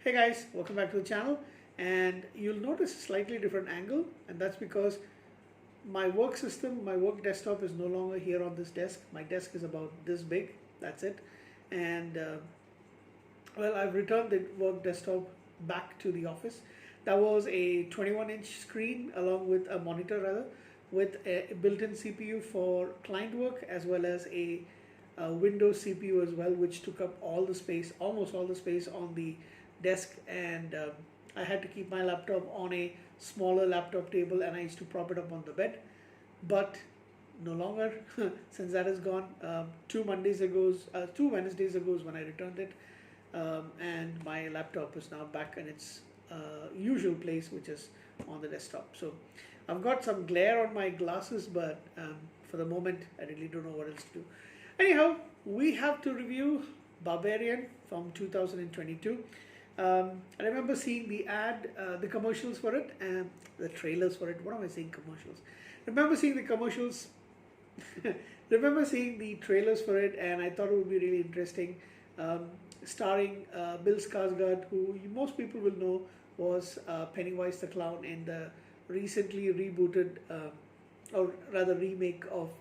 Hey guys, welcome back to the channel, and you'll notice a slightly different angle, and that's because my work system, my work desktop is no longer here on this desk. My desk is about this big, that's it. And well, I've returned the work desktop back to the office. That was a 21-inch screen along with a monitor rather, with a built-in CPU for client work as well as a Windows CPU as well, which took up all the space, almost all the space on the desk. And I had to keep my laptop on a smaller laptop table, and I used to prop it up on the bed. But no longer, since that is gone. 2 Wednesdays ago is when I returned it, and my laptop is now back in its usual place, which is on the desktop. So I've got some glare on my glasses, but for the moment I really don't know what else to do. Anyhow, we have to review Barbarian from 2022. I remember seeing the ad, the commercials for it, and the trailers for it. What am I saying, commercials? Remember seeing the commercials, remember seeing the trailers for it, and I thought it would be really interesting. Starring Bill Skarsgård, who most people will know was Pennywise the Clown in the recently rebooted, or rather remake of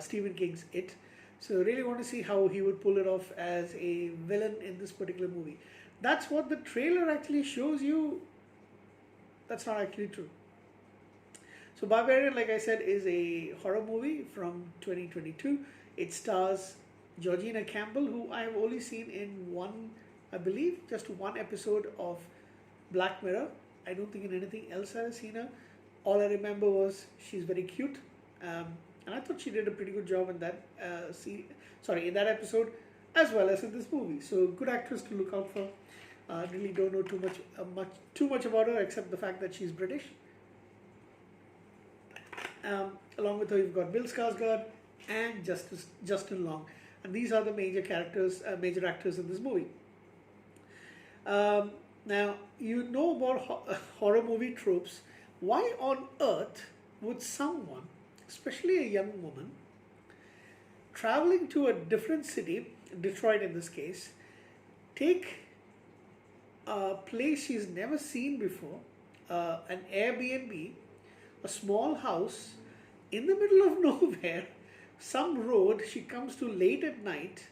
Stephen King's It. So really want to see how he would pull it off as a villain in this particular movie. That's what the trailer actually shows you. That's not actually true. So Barbarian, like I said, is a horror movie from 2022. It stars Georgina Campbell, who I have only seen in one, I believe, just one episode of Black Mirror. I don't think in anything else I've seen her. All I remember was she's very cute. And I thought she did a pretty good job in that in that episode, as well as in this movie. So good actress to look out for. Really don't know too much about her, except the fact that she's British. Along with her, you've got Bill Skarsgård and Justin Long, and these are the major characters, major actors in this movie. Now you know about horror movie tropes. Why on earth would someone, especially a young woman, traveling to a different city, Detroit in this case, take a place she's never seen before, an Airbnb, a small house in the middle of nowhere, some road she comes to late at night,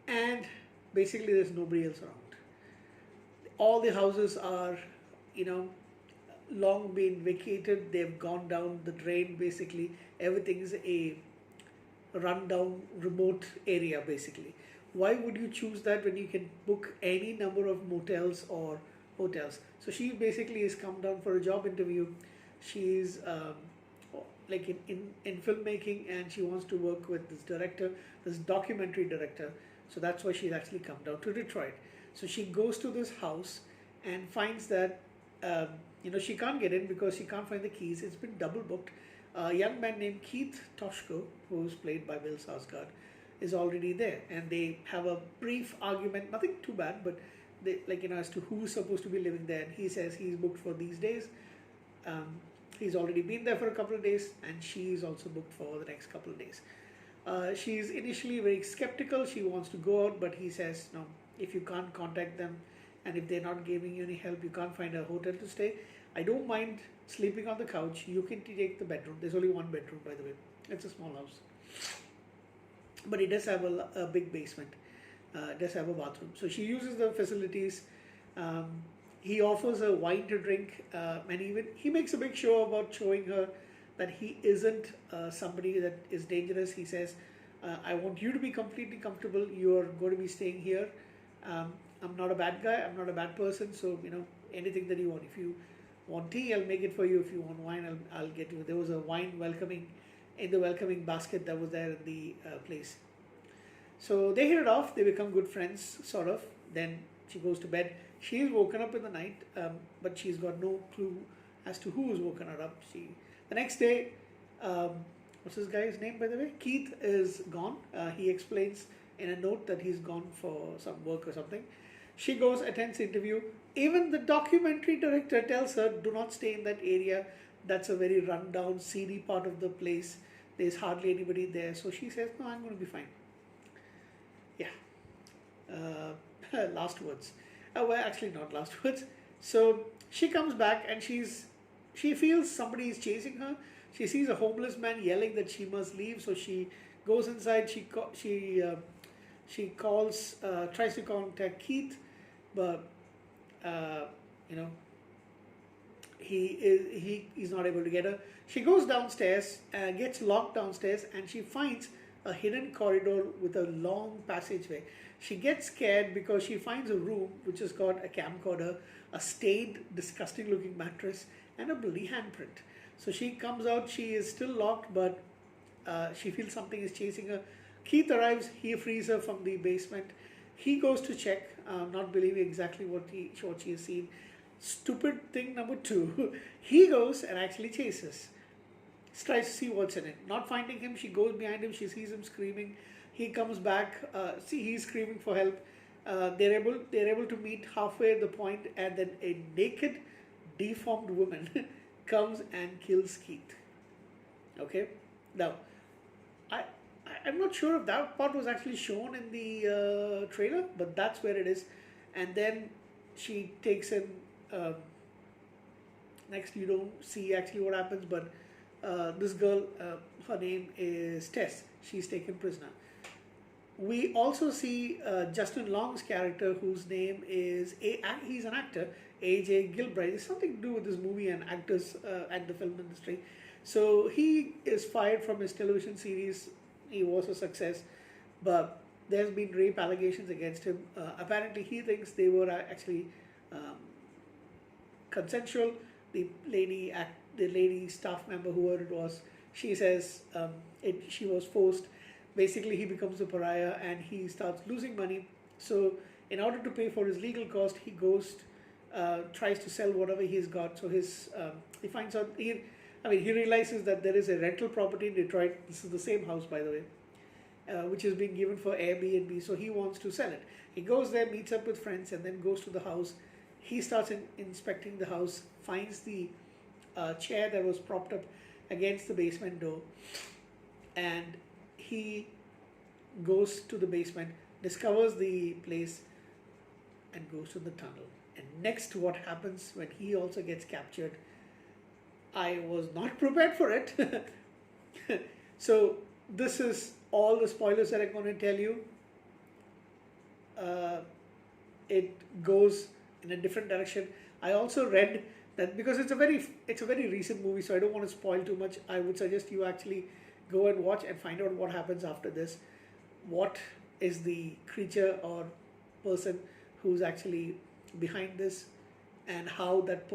and basically there's nobody else around. All the houses are, long been vacated. They've gone down the drain. Basically everything is a rundown remote area basically. Why would you choose that when you can book any number of motels or hotels? So she basically has come down for a job interview. She's like in filmmaking, and she wants to work with this director, this documentary director. So that's why she's actually come down to Detroit. So she goes to this house and finds that she can't get in because she can't find the keys. It's been double booked. A young man named Keith Toshko, who's played by Bill Skarsgård, is already there, and they have a brief argument. Nothing too bad, but they as to who's supposed to be living there. And he says he's booked for these days. He's already been there for a couple of days, and she's also booked for the next couple of days. She's initially very skeptical. She wants to go out, but he says, no, if you can't contact them, and if they're not giving you any help, you can't find a hotel to stay, I don't mind sleeping on the couch. You can take the bedroom. There's only one bedroom, by the way. It's a small house. But it does have a big basement. It does have a bathroom. So she uses the facilities. He offers her wine to drink, and even he makes a big show about showing her that he isn't somebody that is dangerous. He says, I want you to be completely comfortable. You're going to be staying here. I'm not a bad guy. I'm not a bad person. So, anything that you want. If you want tea, I'll make it for you. If you want wine, I'll get you. There was a wine in the welcoming basket that was there in the place. So they hit it off. They become good friends, sort of. Then she goes to bed. She's woken up in the night, but she's got no clue as to who has woken her up. The next day, what's this guy's name, by the way? Keith is gone. He explains in a note that he's gone for some work or something. She goes, attends the interview. Even the documentary director tells her, do not stay in that area. That's a very rundown, seedy part of the place. There's hardly anybody there. So she says, no, I'm going to be fine. Yeah. Last words. Well, actually, not last words. So she comes back and she feels somebody is chasing her. She sees a homeless man yelling that she must leave. So she goes inside. She calls, tries to contact Keith, but uh, you know he's not able to get her. She goes downstairs, gets locked downstairs, and she finds a hidden corridor with a long passageway. She gets scared because she finds a room which has got a camcorder, a stained, disgusting looking mattress, and a bloody handprint. So she comes out, she is still locked, but she feels something is chasing her. Keith arrives, he frees her from the basement. He goes to check, not believing exactly what she has seen. Stupid thing number two, he goes and actually chases. Tries to see what's in it. Not finding him, she goes behind him, she sees him screaming. He comes back, see he's screaming for help. They're able to meet halfway at the point, and then a naked, deformed woman comes and kills Keith. Okay, now I I'm not sure if that part was actually shown in the trailer, but that's where it is. And then she takes him. Um, Next, you don't see actually what happens, but this girl, her name is Tess. She's taken prisoner. We also see Justin Long's character, whose name is he's an actor, AJ Gilbride. It's something to do with this movie and actors and the film industry. So he is fired from his television series. He was a success, but there's been rape allegations against him. Apparently, he thinks they were actually um, consensual. The lady staff member, whoever it was, she says she was forced. Basically, he becomes a pariah and he starts losing money. So in order to pay for his legal cost, he goes, tries to sell whatever he's got. So he finds out, he realizes that there is a rental property in Detroit. This is the same house, by the way, which is being given for Airbnb. So he wants to sell it. He goes there, meets up with friends, and then goes to the house. He starts inspecting the house, finds the chair that was propped up against the basement door, and he goes to the basement, discovers the place, and goes to the tunnel. And next, what happens when he also gets captured? I was not prepared for it. So this is all the spoilers that I'm going to tell you. It goes in a different direction. I also read that because it's a very recent movie, so I don't want to spoil too much. I would suggest you actually go and watch and find out what happens after this. What is the creature or person who's actually behind this, and how that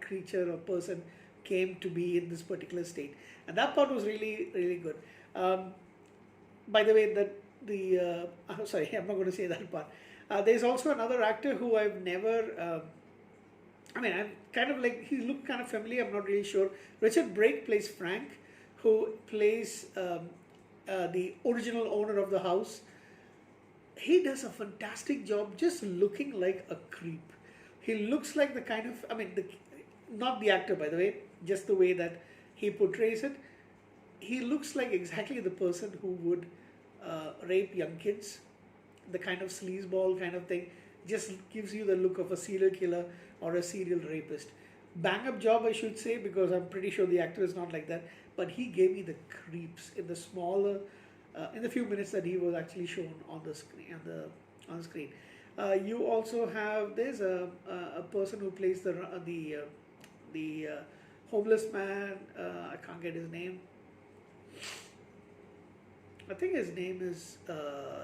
creature or person came to be in this particular state. And that part was really, really good. By the way, sorry, I'm not going to say that part. There's also another actor who I've never. I'm kind of like, he looked kind of familiar. I'm not really sure. Richard Brake plays Frank, who plays the original owner of the house. He does a fantastic job just looking like a creep. He looks like the kind of, not the actor, by the way, just the way that he portrays it. He looks like exactly the person who would rape young kids, the kind of sleazeball kind of thing. Just gives you the look of a serial killer or a serial rapist. Bang up job, I should say, because I'm pretty sure the actor is not like that. But he gave me the creeps in in the few minutes that he was actually shown on the screen. On the screen, you also have there's a person who plays the homeless man. I can't get his name. I think his name is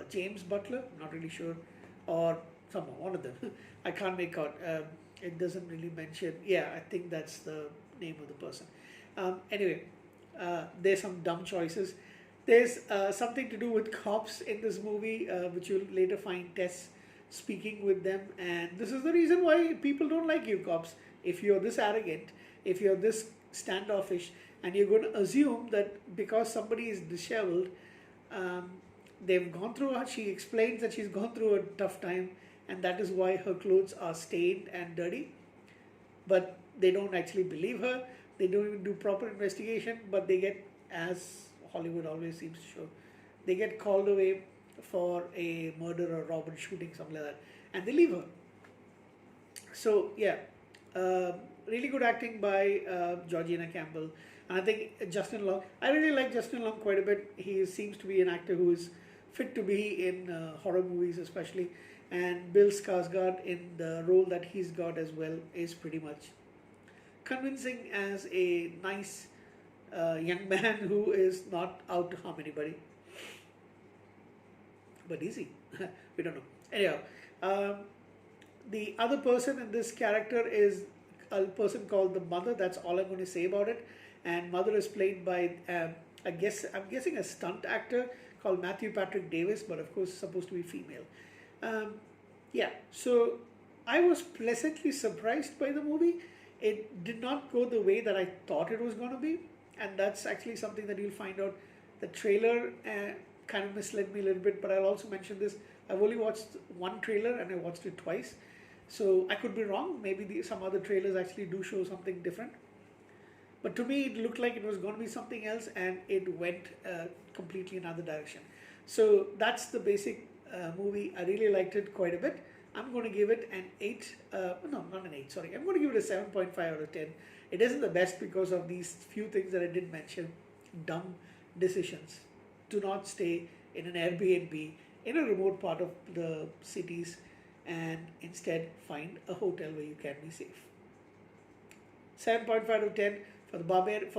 James Butler. I'm not really sure, or someone, one of them. I can't make out. It doesn't really mention. Yeah, I think that's the name of the person. Anyway, there's some dumb choices. There's something to do with cops in this movie, which you'll later find Tess speaking with them. And this is the reason why people don't like you, cops. If you're this arrogant, if you're this standoffish, and you're going to assume that because somebody is disheveled, they've gone through, she explains that she's gone through a tough time, and that is why her clothes are stained and dirty. But they don't actually believe her. They don't even do proper investigation, but they get, as Hollywood always seems to show, they get called away for a murder or robbery, shooting, something like that. and they leave her. So yeah, uh, really good acting by Georgina Campbell, and I think Justin Long. I really like Justin Long quite a bit. He seems to be an actor who is fit to be in horror movies, especially. And Bill Skarsgård in the role that he's got as well is pretty much convincing as a nice young man who is not out to harm anybody. But is he? We don't know. Anyhow, um, the other person in this character is a person called the Mother. That's all I'm going to say about it. And Mother is played by, I'm guessing a stunt actor called Matthew Patrick Davis, but of course supposed to be female. Um, yeah, so I was pleasantly surprised by the movie. It did not go the way that I thought it was going to be, and that's actually something that you'll find out. The trailer kind of misled me a little bit, but I'll also mention this. I've only watched one trailer and I watched it twice, so I could be wrong. Maybe some other trailers actually do show something different. But to me, it looked like it was going to be something else, and it went completely another direction. So that's the basic movie. I really liked it quite a bit. I'm going to give it an 8. No, not an 8, sorry. I'm going to give it a 7.5 out of 10. It isn't the best because of these few things that I did mention. Dumb decisions. Do not stay in an Airbnb in a remote part of the cities, and instead find a hotel where you can be safe. 7.5 out of 10 for the Barbarian.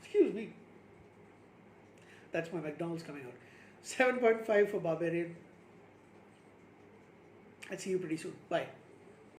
Excuse me. That's my McDonald's coming out. 7.5 for Barbarian. I'll see you pretty soon. Bye.